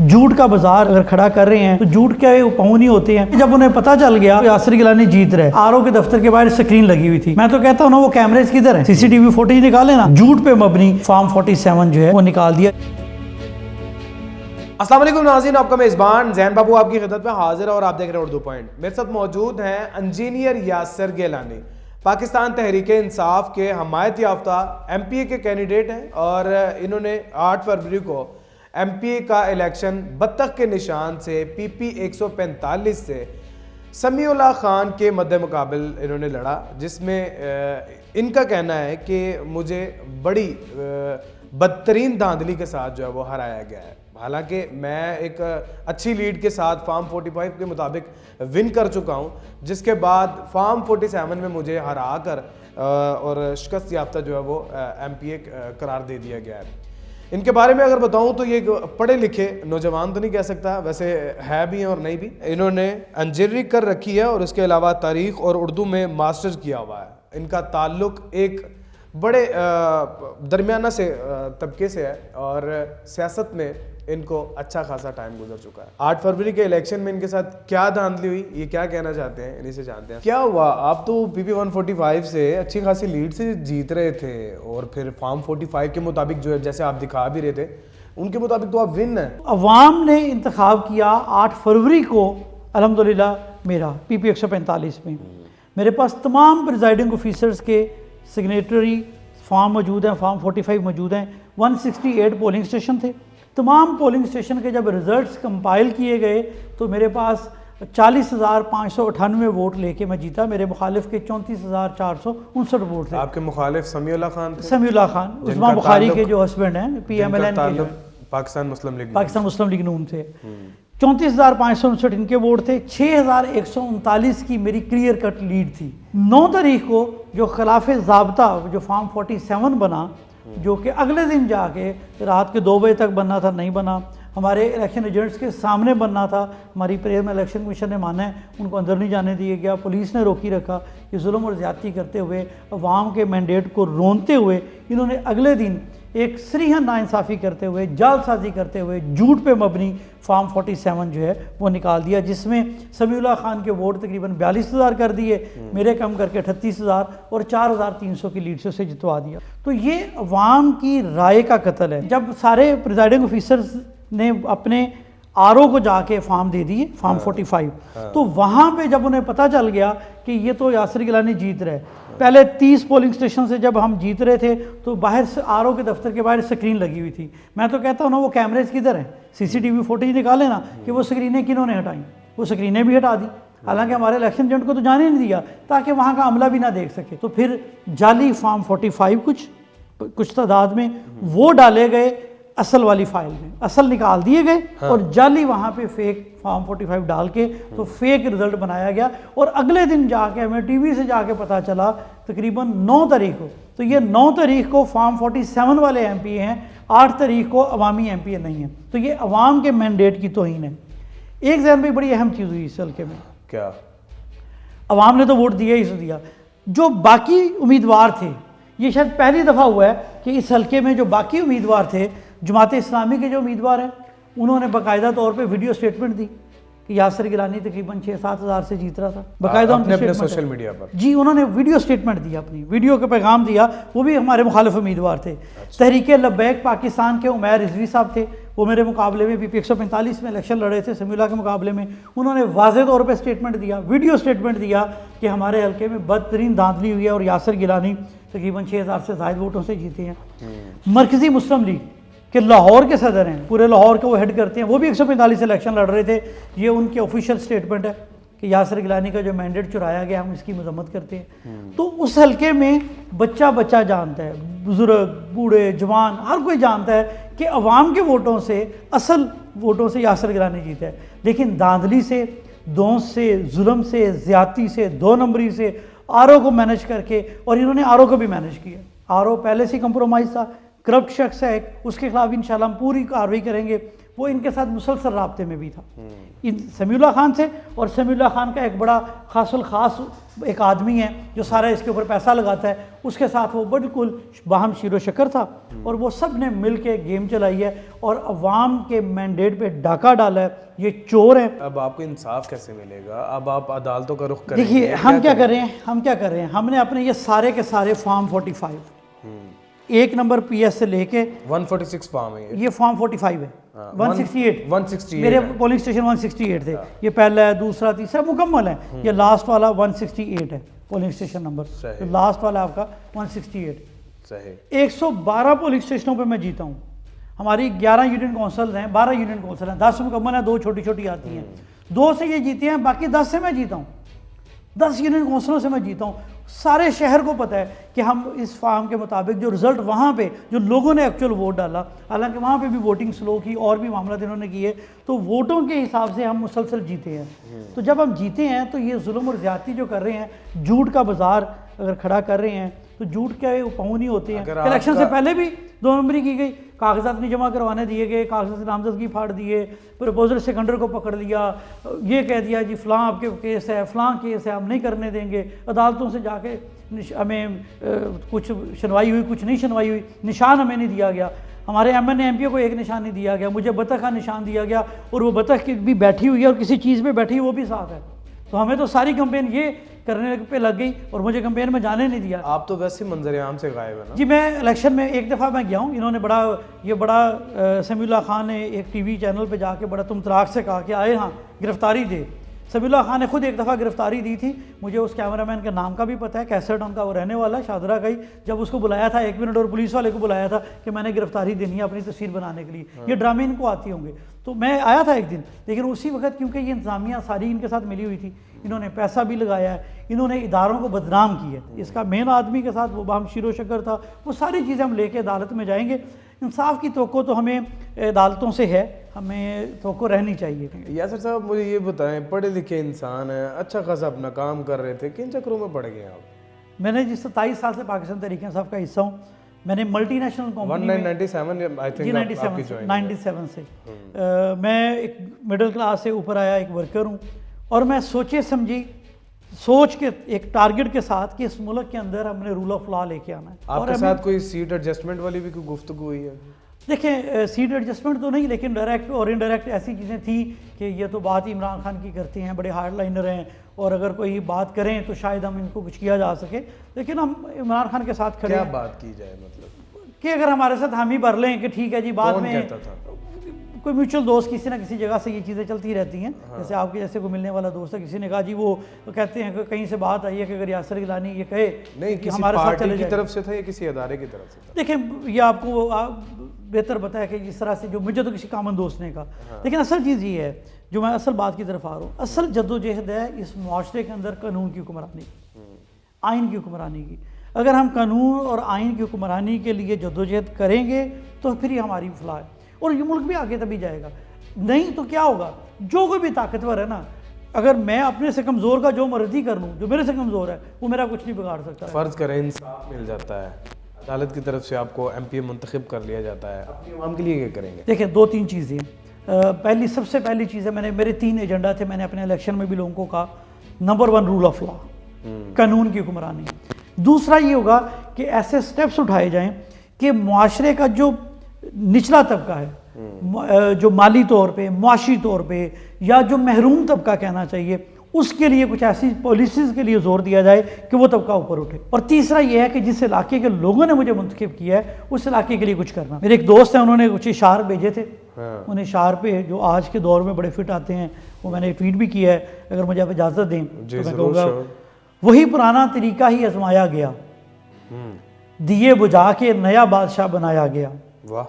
झूठ का बाजार अगर खड़ा कर रहे हैं तो झूठ के पहुंच नहीं होते हैं। जब उन्हें पता चल गया यासिर गिलानी जीत रहे, आरओ के दफ्तर के बाहर स्क्रीन लगी हुई थी। मैं तो कहता हूँ ना, वो कैमरेज किधर है, सीसीटीवी फुटेज निकाले ना। झूठ पे मबनी फॉर्म 47 जो है वो निकाल दिया। अस्सलाम वालेकुम नाज़रीन, आपका मेज़बान ज़ैन बाबू आपकी खिदमत में हाजिर है और आप देख रहे हैं उर्दू पॉइंट। मेरे साथ मौजूद हैं इंजीनियर यासिर गिलानी, पाकिस्तान तहरीक इंसाफ के हमायत याफ्ता MPA के कैंडिडेट हैं और इन्होंने 8 फरवरी को MPA का इलेक्शन बत्तख के निशान से PP 145 से समीउल्लाह खान के मद्दे मुकाबिल इन्होंने लड़ा, जिसमें इनका कहना है कि मुझे बड़ी बदतरीन धांधली के साथ जो है वो हराया गया है। हालांकि मैं एक अच्छी लीड के साथ फॉर्म 45 के मुताबिक विन कर चुका हूं, जिसके बाद फॉर्म 47 में मुझे हरा कर और शिकस्त याफ्ता जो है वो MPA करार दे दिया गया है। इनके बारे में अगर बताऊं तो ये पढ़े लिखे नौजवान तो नहीं कह सकता, वैसे है भी और नहीं भी। इन्होंने इंजीनियरिंग कर रखी है और इसके अलावा तारीख और उर्दू में मास्टर्स किया हुआ है। इनका ताल्लुक एक बड़े दरमियाना से तबके से है और सियासत में इनको अच्छा खासा टाइम गुजर चुका है। 8 फरवरी के इलेक्शन में इनके साथ क्या धांधली हुई, ये क्या कहना चाहते हैं, इन्हीं से जानते हैं। क्या हुआ, आप तो PP 145 से अच्छी खासी लीड से जीत रहे थे और फिर फॉर्म 45 के मुताबिक जो है, जैसे आप दिखा भी रहे थे, उनके मुताबिक तो आप विन है। अवाम ने इंतखाब किया 8 फरवरी को अल्हम्दुलिल्लाह मेरा PP 145 में। मेरे पास तमाम प्रिजाइडिंग ऑफिसर्स के सिग्नेटरी फॉर्म मौजूद हैं, फॉर्म 45 मौजूद हैं। 168 पोलिंग स्टेशन थे। तमाम पोलिंग स्टेशन के जब रिजल्ट्स कंपाइल किए गए तो मेरे पास 40,598 वोट लेके मैं जीता। मेरे मुखालिफ के 34,459 वोट थे। आपके मुखालिफ समीउल्लाह खान थे? समीउल्लाह खान उस्मान बुखारी के जो हस्बैंड हैं, PMLN के पाकिस्तान मुस्लिम लीग नून थे। 34,559 इनके वोट थे। 6,139 की मेरी क्लियर कट लीड थी। 9 तारीख को जो खिलाफ ज़ाब्ता जो फॉर्म 47 बना, जो कि अगले दिन जाके रात के 2 बजे तक बनना था, नहीं बना। हमारे इलेक्शन एजेंट्स के सामने बनना था, हमारी प्रेयर में इलेक्शन कमीशन ने माना है, उनको अंदर नहीं जाने दिया गया। पुलिस ने रोकी रखा। ये जुल्म और ज़्यादती करते हुए, अवाम के मैंडेट को रोनते हुए, इन्होंने अगले दिन एक सरीहन नाइंसाफ़ी करते हुए, जालसाजी करते हुए, झूठ पे मबनी फॉर्म 47 जो है वो निकाल दिया, जिसमें समीउल्लाह खान के वोट तकरीबन 42,000 कर दिए, मेरे कम करके 38,000 और 4,300 की लीड से उसे जितवा दिया। तो ये अवाम की राय का कत्ल है। जब सारे प्रिजाइडिंग ऑफिसर्स ने अपने RO को जाके फॉर्म दे दिए, फॉर्म 45, तो वहाँ पे जब उन्हें पता चल गया कि ये तो यासिर गिलानी जीत रहे, पहले 30 पोलिंग स्टेशन से जब हम जीत रहे थे तो बाहर से RO के दफ्तर के बाहर स्क्रीन लगी हुई थी। मैं तो कहता हूँ ना, वो कैमरेज किधर है, CCTV फुटेज निकाले ना कि वो स्क्रीनें किन्होंने हटाई। वो स्क्रीनें भी हटा दी, हालांकि हमारे इलेक्शन एजेंट को तो जाने नहीं दिया ताकि वहाँ का अमला भी ना देख सके। तो फिर जाली फॉर्म 45 कुछ तादाद में वो डाले गए असल वाली फाइल में, असल निकाल दिए गए और जाली वहाँ पे फेक फॉर्म 45 डाल के तो फेक रिजल्ट बनाया गया। और अगले दिन जाके हमें TV से जाके पता चला तकरीबन 9 तारीख को, तो ये 9 तारीख को फॉर्म 47 वाले MPA हैं, 8 तारीख को अवामी MPA नहीं है। तो ये अवाम के मैंडेट की तौहीन है। एक ज़हन में बड़ी अहम चीज़ हुई इस हल्के में, क्या अवाम ने तो वोट दिया ही दिया, जो बाकी उम्मीदवार थे, ये शायद पहली दफ़ा हुआ है कि इस हल्के में जो बाकी उम्मीदवार थे, जमात इस्लामी के जो उम्मीदवार हैं, उन्होंने बाकायदा तौर पे वीडियो स्टेटमेंट दी कि यासिर गिलानी तकरीबन 6-7 हज़ार से जीत रहा था। बाकायदा अपने सोशल मीडिया पर जी उन्होंने वीडियो स्टेटमेंट दिया, अपनी वीडियो का पैगाम दिया। वो भी हमारे मुखालिफ उम्मीदवार थे। तहरीक लब्बैक पाकिस्तान के उमैर रिजवी साहब थे, वो मेरे मुकाबले में PP 145 में इलेक्शन लड़े थे समीउल्लाह के मुकाबले में। उन्होंने वाज़ेह तौर पर स्टेटमेंट दिया, वीडियो स्टेटमेंट दिया कि हमारे हल्के में बदतरीन धांधली हुई है और यासिर गिलानी तकरीबन 6,000 से ज़ायद वोटों से जीते हैं। मरकज़ी मुस्लिम लीग कि लाहौर के सदर हैं, पूरे लाहौर को वो हेड करते हैं, वो भी 145 इलेक्शन लड़ रहे थे। ये उनके ऑफिशियल स्टेटमेंट है कि यासिर गिलानी का जो मैंडेट चुराया गया, हम इसकी मजम्मत करते हैं। तो उस हल्के में बच्चा बच्चा जानता है, बुजुर्ग, बूढ़े, जवान, हर कोई जानता है कि अवाम के वोटों से, असल वोटों से यासिर गिलानी जीता है। लेकिन धांधली से, दोस्त से, जुल्म से, ज़्यादती से, 2 नंबरी से, RO को मैनेज करके, और इन्होंने RO को भी मैनेज किया। RO पहले से कंप्रोमाइज़ था, करप्ट शख्स है उसके खिलाफ इंशाल्लाह हम पूरी कार्रवाई करेंगे। वो इनके साथ मुसलसल राब्ते में भी था इन समीउल्लाह खान से, और समीउल्लाह खान का एक बड़ा खासुल खास एक आदमी है जो सारा इसके ऊपर पैसा लगाता है, उसके साथ वो बिल्कुल बाहम शीरो शकर था। और वो सब ने मिल के गेम चलाई है और अवाम के मैंडेट पे डाका डाला है। ये चोर हैं। अब आपको इंसाफ कैसे मिलेगा? अब आप अदालतों का रुख करेंगे? देखिए हम क्या कर रहे हैं, हमने अपने ये सारे के सारे फॉर्म 45 1 नंबर PS से लेके 146 फॉर्म है ये फॉर्म 45 है, 168 मेरे पोलिंग स्टेशन 168 थे। ये पहला है, दूसरा, तीसरा मुकम्मल है। ये लास्ट वाला 168 है पोलिंग स्टेशन नंबर, तो लास्ट वाला आपका 168 सही। 112 पोलिंग स्टेशनों पे मैं जीता हूँ। हमारी 11 यूनियन काउंसिल हैं, 12 यूनियन काउंसिल हैं, 10 मुकम्मल है, 2 छोटी छोटी आती हैं। 2 से ये जीते हैं, बाकी 10 से मैं जीता हूँ। 10 यूनियन काउंसिलों से मैं जीता हूँ। सारे शहर को पता है कि हम इस फार्म के मुताबिक जो रिज़ल्ट वहाँ पे जो लोगों ने एक्चुअल वोट डाला, हालांकि वहाँ पे भी वोटिंग स्लो की और भी मामला इन्होंने किए, तो वोटों के हिसाब से हम मुसलसल जीते हैं। तो जब हम जीते हैं तो ये जुल्म और ज़्यादती जो कर रहे हैं, झूठ का बाजार अगर खड़ा कर रहे हैं तो झूठ के उपहू नहीं होते हैं। इलेक्शन से पहले भी 2 नंबरी की गई, कागजात नहीं जमा करवाने दिए गए, कागजात नामजदगी फाड़ दिए, प्रपोजल सेकंडर को पकड़ लिया, ये कह दिया जी फ़लाँ आपके केस है, फ़लाँ केस है, हम नहीं करने देंगे। अदालतों से जाके हमें कुछ सुनवाई हुई, कुछ नहीं सुनवाई हुई, निशान हमें नहीं दिया गया। हमारे MNA MP को एक निशान नहीं दिया गया, मुझे बतख का निशान दिया गया, और वो बतख की भी बैठी हुई है और किसी चीज़ पे बैठी है वो भी साथ है। तो हमें तो सारी कंपेन ये करने पे लग गई और मुझे कंपेन में जाने नहीं दिया। आप तो वैसे मंजर आम से गायब है ना? जी मैं इलेक्शन में एक दफ़ा मैं गया हूँ, इन्होंने बड़ा समीउल्लाह खान ने एक TV चैनल पे जाके बड़ा तुम तराक से कहा कि आए हाँ गिरफ्तारी दे। समीउल्लाह खान ने खुद एक दफ़ा गिरफ्तारी दी थी, मुझे उस कैमरामैन के नाम का भी पता है, कैसेट उनका वो रहने वाला है शादरा का ही। जब उसको बुलाया था 1 मिनट और पुलिस वाले को बुलाया था कि मैंने गिरफ्तारी देनी है अपनी तस्वीर बनाने के लिए, ये ड्रामे इनको आती होंगे। तो मैं आया था एक दिन, लेकिन उसी वक्त क्योंकि ये इंतज़ामिया सारी इनके साथ मिली हुई थी, इन्होंने पैसा भी लगाया है, इन्होंने इदारों को बदनाम किया है। इसका मेन आदमी के साथ वो बाम शीरो शकर था। वो सारी चीज़ें हम लेके अदालत में जाएंगे। इंसाफ की तवक्को तो हमें अदालतों से है, हमें तवक्को रहनी चाहिए। यासर साहब मुझे ये बताएं, पढ़े लिखे इंसान हैं, अच्छा खासा अपना काम कर रहे थे, किन चक्रों में पड़ गए आप? मैंने जिस 27 साल से पाकिस्तान तहरीक इंसाफ का हिस्सा हूँ, मैंने मल्टीनेशनल कंपनी 1997 आई थिंक 97 से मैं एक मिडिल क्लास से ऊपर आया एक वर्कर हूँ, और मैं सोच के एक टारगेट के साथ कि इस मुल्क के अंदर हमने रूल ऑफ लॉ लेके आना है। आपके साथ कोई सीट एडजस्टमेंट वाली भी कोई गुफ्तगू हुई है? देखें सीट एडजस्टमेंट तो नहीं, लेकिन डायरेक्ट और इनडायरेक्ट ऐसी चीज़ें थी कि ये तो बात इमरान खान की करते हैं, बड़े हार्ड लाइनर हैं, और अगर कोई बात करें तो शायद हम इनको कुछ किया जा सके, लेकिन हम इमरान खान के साथ खड़े। क्या बात की जाए मतलब कि अगर हमारे साथ हम ही भर लें कि ठीक है जी, बाद में कहता था? कोई म्यूचुअल दोस्त किसी ना किसी जगह से ये चीज़ें चलती रहती हैं। जैसे आपके जैसे कोई मिलने वाला दोस्त है, किसी ने कहा जी वो तो कहते हैं कि कहीं से बात आई है कि अगर यासर गिलानी ये कहे नहीं कि किसी हमारे साथ चले की जाए। तरफ से था या किसी अदारे की तरफ से था? देखें ये आपको बेहतर पता है कि जिस तरह से जो मुझे तो किसी कॉमन दोस्त ने कहा, लेकिन असल चीज़ ये है, जो मैं असल बात की तरफ आ रहा हूँ, असल जद्दोजहद है इस मुआशरे के अंदर कानून की हुक्मरानी, आइन की हुक्मरानी की। अगर हम कानून और आइन की हुक्मरानी के लिए जद्दोजहद करेंगे तो फिर ही हमारी फलाह है, और ये मुल्क भी आगे तभी जाएगा। नहीं तो क्या होगा, जो कोई भी ताकतवर है ना, अगर मैं अपने से कमज़ोर का जो मर्जी कर लूँ, जो मेरे से कमज़ोर है वो मेरा कुछ नहीं बिगाड़ सकता। फ़र्ज़ करें इंसाफ मिल जाता है, अदालत की तरफ से आपको MPA मुंतखब कर लिया जाता है, अपनी आवाम के लिए क्या करेंगे? देखिए 2-3 चीज़ें। सबसे पहली चीज़ है, मेरे 3 एजेंडा थे, मैंने अपने इलेक्शन में भी लोगों को कहा। नंबर 1 रूल ऑफ लॉ, कानून की हुक्मरानी। दूसरा ये होगा कि ऐसे स्टेप्स उठाए जाएं कि मुआशरे का जो निचला तबका है, जो माली तौर पे, मुआशी तौर पे, या जो महरूम तबका कहना चाहिए, उसके लिए कुछ ऐसी पॉलिसीज़ के लिए जोर दिया जाए कि वो तबका ऊपर उठे। और तीसरा ये है कि जिस इलाके के लोगों ने मुझे मुंतखब किया है उस इलाके के लिए कुछ करना। मेरे एक दोस्त हैं, उन्होंने कुछ इशार भेजे थे, उन इशार पे जो आज के दौर में बड़े फिट आते हैं, वो मैंने ट्वीट भी किया है, अगर मुझे आप इजाज़त दें तो मैं कहूँगा वही पुराना तरीका ही आजमाया गया, दिए बुझा के नया बादशाह बनाया गया। वाह।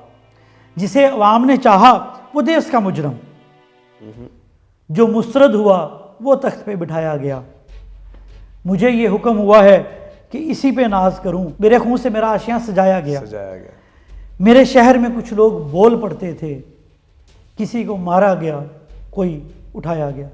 जिसे अवाम ने चाहा वो देश का मुजरम, जो मुस्तरद हुआ वो तख्त पे बिठाया गया। मुझे ये हुक्म हुआ है कि इसी पे नाज करूं, मेरे खून से मेरा आशियां सजाया गया। मेरे शहर में कुछ लोग बोल पड़ते थे, किसी को मारा गया, कोई उठाया गया।